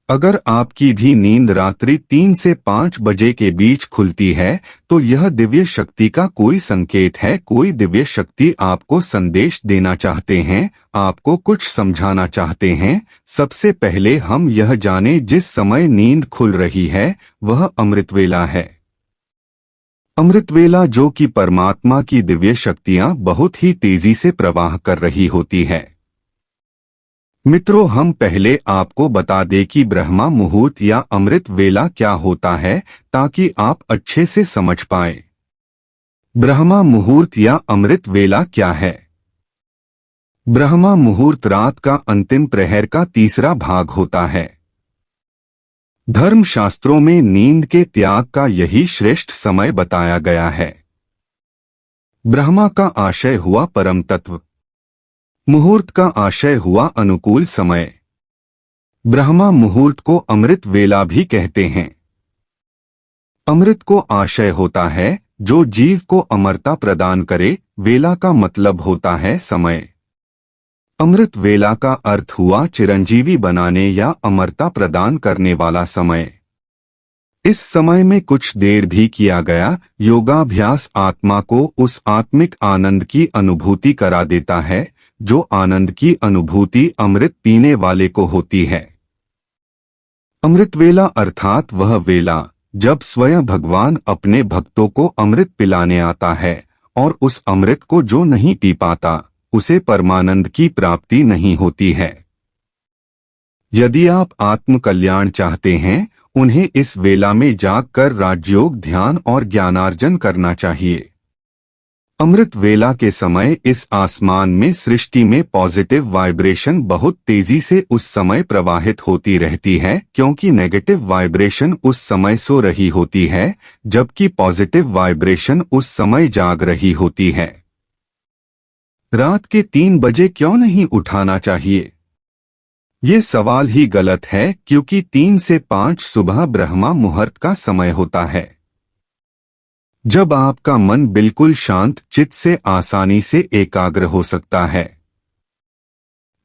अगर आपकी भी नींद रात्रि 3 से 5 बजे के बीच खुलती है तो यह दिव्य शक्ति का कोई संकेत है। कोई दिव्य शक्ति आपको संदेश देना चाहते हैं, आपको कुछ समझाना चाहते हैं। सबसे पहले हम यह जाने, जिस समय नींद खुल रही है वह अमृतवेला है। अमृतवेला जो कि परमात्मा की दिव्य शक्तियां बहुत ही तेजी से प्रवाह कर रही होती है। मित्रों, हम पहले आपको बता दें कि ब्रह्मा मुहूर्त या अमृत वेला क्या होता है, ताकि आप अच्छे से समझ पाएं। ब्रह्मा मुहूर्त या अमृत वेला क्या है? ब्रह्मा मुहूर्त रात का अंतिम प्रहर का तीसरा भाग होता है। धर्मशास्त्रों में नींद के त्याग का यही श्रेष्ठ समय बताया गया है। ब्रह्मा का आशय हुआ परम तत्व, मुहूर्त का आशय हुआ अनुकूल समय। ब्रह्मा मुहूर्त को अमृत वेला भी कहते हैं। अमृत को आशय होता है जो जीव को अमरता प्रदान करे। वेला का मतलब होता है समय। अमृत वेला का अर्थ हुआ चिरंजीवी बनाने या अमरता प्रदान करने वाला समय। इस समय में कुछ देर भी किया गया योगाभ्यास आत्मा को उस आत्मिक आनंद की अनुभूति करा देता है, जो आनंद की अनुभूति अमृत पीने वाले को होती है। अमृत वेला अर्थात वह वेला जब स्वयं भगवान अपने भक्तों को अमृत पिलाने आता है, और उस अमृत को जो नहीं पी पाता उसे परमानंद की प्राप्ति नहीं होती है। यदि आप आत्म कल्याण चाहते हैं, उन्हें इस वेला में जागकर राजयोग, ध्यान और ज्ञानार्जन करना चाहिए। अमृत वेला के समय इस आसमान में सृष्टि में पॉजिटिव वाइब्रेशन बहुत तेजी से उस समय प्रवाहित होती रहती है, क्योंकि नेगेटिव वाइब्रेशन उस समय सो रही होती है, जबकि पॉजिटिव वाइब्रेशन उस समय जाग रही होती है। रात के 3 बजे क्यों नहीं उठाना चाहिए? ये सवाल ही गलत है, क्योंकि 3 से 5 सुबह ब्रह्मा मुहूर्त का समय होता है, जब आपका मन बिल्कुल शांत चित्त से आसानी से एकाग्र हो सकता है।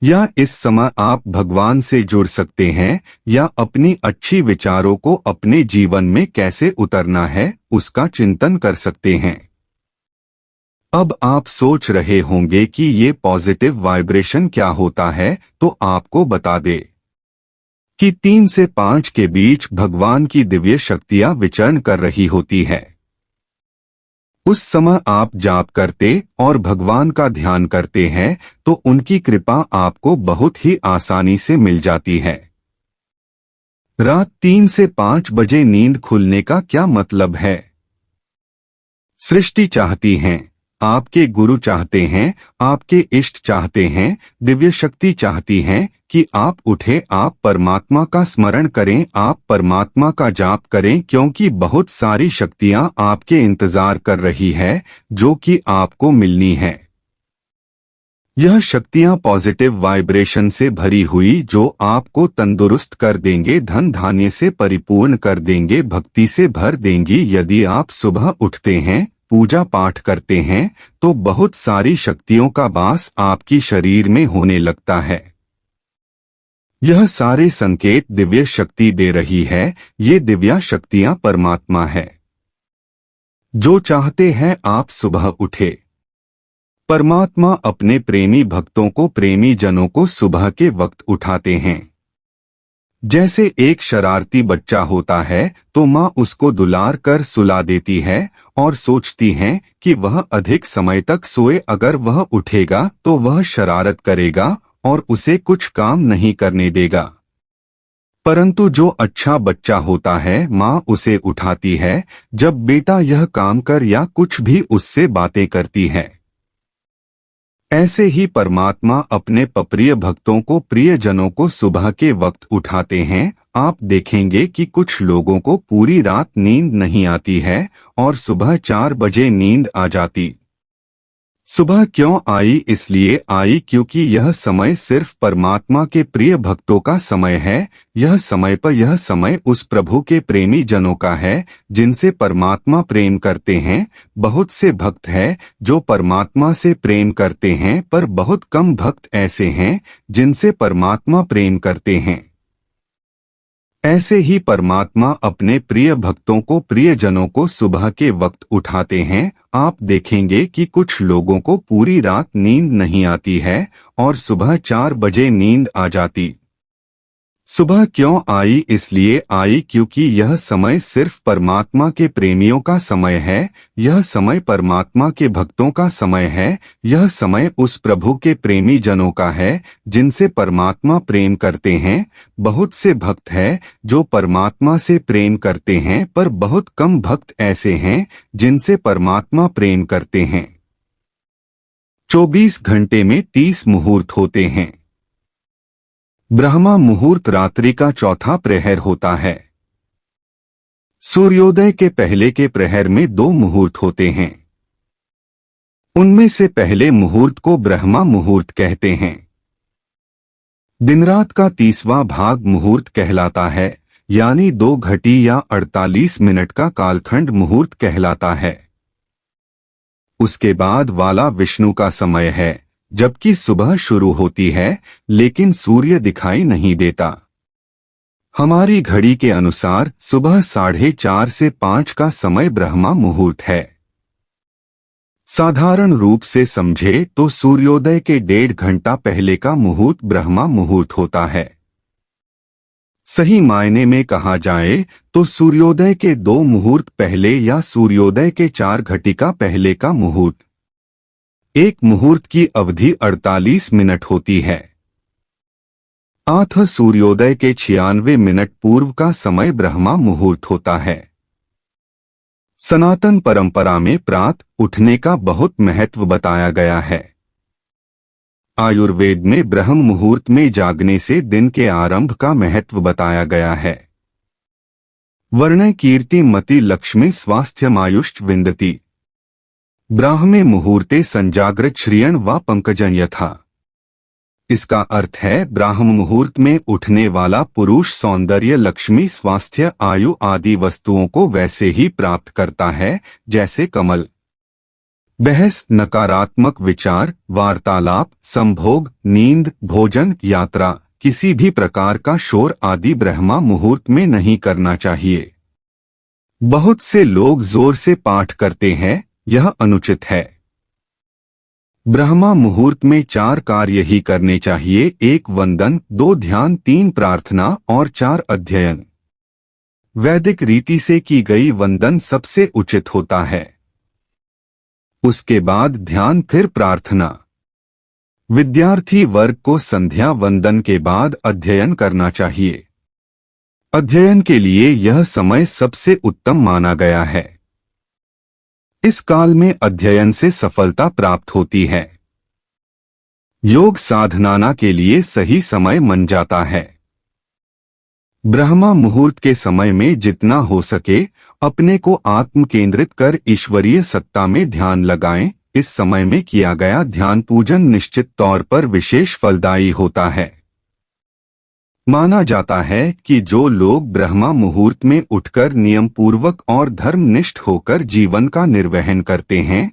या इस समय आप भगवान से जुड़ सकते हैं या अपनी अच्छी विचारों को अपने जीवन में कैसे उतरना है उसका चिंतन कर सकते हैं। अब आप सोच रहे होंगे कि ये पॉजिटिव वाइब्रेशन क्या होता है, तो आपको बता दे कि 3 से 5 के बीच भगवान की दिव्य शक्तियां विचरण कर रही होती है। उस समय आप जाप करते और भगवान का ध्यान करते हैं तो उनकी कृपा आपको बहुत ही आसानी से मिल जाती है। रात 3 से 5 बजे नींद खुलने का क्या मतलब है? सृष्टि चाहती है, आपके गुरु चाहते हैं, आपके इष्ट चाहते हैं, दिव्य शक्ति चाहती है कि आप उठे, आप परमात्मा का स्मरण करें, आप परमात्मा का जाप करें, क्योंकि बहुत सारी शक्तियां आपके इंतजार कर रही है जो कि आपको मिलनी है। यह शक्तियां पॉजिटिव वाइब्रेशन से भरी हुई जो आपको तंदुरुस्त कर देंगे, धन धान्य से परिपूर्ण कर देंगे, भक्ति से भर देंगी। यदि आप सुबह उठते हैं, पूजा पाठ करते हैं, तो बहुत सारी शक्तियों का वास आपकी शरीर में होने लगता है। यह सारे संकेत दिव्य शक्ति दे रही है। ये दिव्या शक्तियां परमात्मा है जो चाहते हैं आप सुबह उठे। परमात्मा अपने प्रेमी भक्तों को, प्रेमी जनों को सुबह के वक्त उठाते हैं। जैसे एक शरारती बच्चा होता है तो माँ उसको दुलार कर सुला देती है और सोचती है कि वह अधिक समय तक सोए। अगर वह उठेगा तो वह शरारत करेगा और उसे कुछ काम नहीं करने देगा। परंतु जो अच्छा बच्चा होता है, माँ उसे उठाती है जब बेटा यह काम कर, या कुछ भी उससे बातें करती है। ऐसे ही परमात्मा अपने प्रिय भक्तों को, प्रियजनों को सुबह के वक्त उठाते हैं। आप देखेंगे कि कुछ लोगों को पूरी रात नींद नहीं आती है और सुबह 4 बजे नींद आ जाती। सुबह क्यों आई? इसलिए आई क्योंकि यह समय सिर्फ परमात्मा के प्रिय भक्तों का समय है। यह समय उस प्रभु के प्रेमी जनों का है जिनसे परमात्मा प्रेम करते हैं। बहुत से भक्त हैं जो परमात्मा से प्रेम करते हैं, पर बहुत कम भक्त ऐसे हैं जिनसे परमात्मा प्रेम करते हैं। ऐसे ही परमात्मा अपने प्रिय भक्तों को प्रियजनों को सुबह के वक्त उठाते हैं। आप देखेंगे कि कुछ लोगों को पूरी रात नींद नहीं आती है और सुबह 4 बजे नींद आ जाती। सुबह क्यों आई? इसलिए आई क्योंकि यह समय सिर्फ परमात्मा के प्रेमियों का समय है। यह समय परमात्मा के भक्तों का समय है। यह समय उस प्रभु के प्रेमी जनों का है जिनसे परमात्मा प्रेम करते हैं। बहुत से भक्त हैं जो परमात्मा से प्रेम करते हैं, पर बहुत कम भक्त ऐसे हैं जिनसे परमात्मा प्रेम करते हैं। 24 घंटे में 30 मुहूर्त होते हैं। ब्रह्मा मुहूर्त रात्रि का चौथा प्रहर होता है। सूर्योदय के पहले के प्रहर में 2 मुहूर्त होते हैं। उनमें से पहले मुहूर्त को ब्रह्मा मुहूर्त कहते हैं। दिन रात का 30वां भाग मुहूर्त कहलाता है, यानी 2 घटी या 48 मिनट का कालखंड मुहूर्त कहलाता है। उसके बाद वाला विष्णु का समय है, जबकि सुबह शुरू होती है लेकिन सूर्य दिखाई नहीं देता। हमारी घड़ी के अनुसार सुबह 4:30 से 5 का समय ब्रह्मा मुहूर्त है। साधारण रूप से समझे तो सूर्योदय के 1.5 घंटा पहले का मुहूर्त ब्रह्मा मुहूर्त होता है। सही मायने में कहा जाए तो सूर्योदय के 2 मुहूर्त पहले या सूर्योदय के 4 घटिका पहले का मुहूर्त। एक मुहूर्त की अवधि 48 मिनट होती है। सूर्योदय के 96 मिनट पूर्व का समय ब्रह्मा मुहूर्त होता है। सनातन परंपरा में प्रातः उठने का बहुत महत्व बताया गया है। आयुर्वेद में ब्रह्म मुहूर्त में जागने से दिन के आरंभ का महत्व बताया गया है। वर्णे कीर्ति मति लक्ष्मी स्वास्थ्यमायुष्ट विंदति। ब्राह्मे मुहूर्ते संजाग्रत श्रियण व पंकजन यथा। इसका अर्थ है ब्राह्म मुहूर्त में उठने वाला पुरुष सौंदर्य, लक्ष्मी, स्वास्थ्य, आयु आदि वस्तुओं को वैसे ही प्राप्त करता है जैसे कमल। बहस, नकारात्मक विचार, वार्तालाप, संभोग, नींद, भोजन, यात्रा, किसी भी प्रकार का शोर आदि ब्रह्मा मुहूर्त में नहीं करना चाहिए। बहुत से लोग जोर से पाठ करते हैं, यह अनुचित है। ब्रह्मा मुहूर्त में 4 कार्य ही करने चाहिए। 1 वंदन, 2 ध्यान, 3 प्रार्थना और 4 अध्ययन। वैदिक रीति से की गई वंदन सबसे उचित होता है। उसके बाद ध्यान, फिर प्रार्थना। विद्यार्थी वर्ग को संध्या वंदन के बाद अध्ययन करना चाहिए। अध्ययन के लिए यह समय सबसे उत्तम माना गया है। इस काल में अध्ययन से सफलता प्राप्त होती है। योग साधना के लिए सही समय मन जाता है। ब्रह्मा मुहूर्त के समय में जितना हो सके अपने को आत्म केंद्रित कर ईश्वरीय सत्ता में ध्यान लगाएं। इस समय में किया गया ध्यान पूजन निश्चित तौर पर विशेष फलदायी होता है। माना जाता है कि जो लोग ब्रह्मा मुहूर्त में उठकर नियम पूर्वक और धर्मनिष्ठ होकर जीवन का निर्वहन करते हैं,